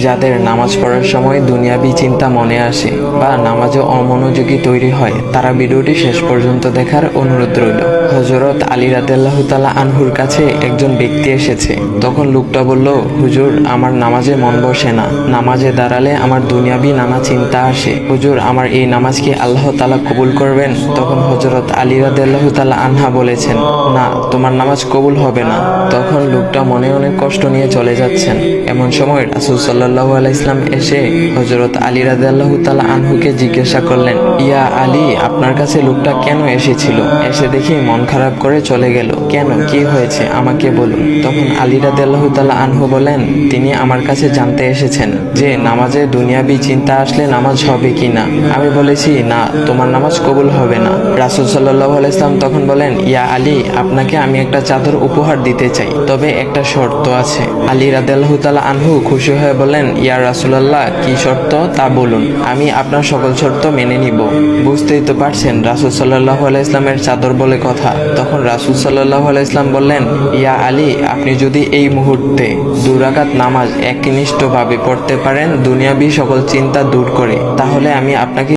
যাদের নামাজ পড়ার সময় দুনিয়াবি চিন্তা মনে আসে বা নামাজে অমনোযোগী তৈরি হয়, তারা ভিডিওটি শেষ পর্যন্ত দেখার অনুরোধ রইল। হযরত আলী রাদিয়াল্লাহু তাআলা আনহুর কাছে একজন ব্যক্তি এসেছে। তখন লোকটা বলল, হুজুর, আমার নামাজে মন বসে না। নামাজে দাঁড়ালে আমার দুনিয়াবি নানা চিন্তা আসে। হুজুর, আমার এই নামাজ কি আল্লাহ তাআলা কবুল করবেন? তখন হযরত আলী রাদিয়াল্লাহু তাআলা আনহা বলেছেন, না, তোমার নামাজ কবুল হবে না। তখন লোকটা মনে অনেক কষ্ট নিয়ে চলে যাচ্ছেন। এমন সময় রাসূল সাল্লাল্লাহু আলাইহি ওয়াসাল্লাম এসে হযরত আলী রাদিয়াল্লাহু তাআলা আনহুকে জিজ্ঞাসা করলেন, ইয়া আলী, আপনার কাছে লোকটা কেন এসেছিল? এসে দেখি মন খারাপ করে চলে গেল। কেন, কি হয়েছে আমাকে বলুন। তখন আলী রাদিয়াল্লাহু তাআলা আনহু বলেন, তিনি আমার কাছে জানতে এসেছেন যে নামাজে দুনিয়াবি চিন্তা আসলে নামাজ হবে কিনা। আমি বলেছি, না, তোমার নামাজ কবুল হবে না। রাসূল সাল্লাল্লাহু আলাইহি ওয়াসাল্লাম তখন বলেন, ইয়া আলী, আপনাকে আমি একটা চাদর উপহার দিতে চাই, তবে একটা শর্ত আছে। আলী রাদিয়াল্লাহু তাআলা আনহু খুশি হয়ে বলেন, ইয়া রাসূলুল্লাহ, কি শর্ত তা বলুন, আমি আপনার সকল শর্ত মেনে নিব। বুঝতেই তো পারছেন রাসূল সাল্লাল্লাহু আলাইহি ওয়াসাল্লামের চাদর বলে কথা। তখন রাসূল সাল্লাল্লাহু আলাইহি ওয়াসাল্লাম বললেন, ইয়া আলী, আপনি যদি এই মুহূর্তে 2 রাকাত নামাজ একনিষ্ঠভাবে পড়তে পারেন দুনিয়াবি সকল চিন্তা দূর করে, তাহলে আমি আপনাকে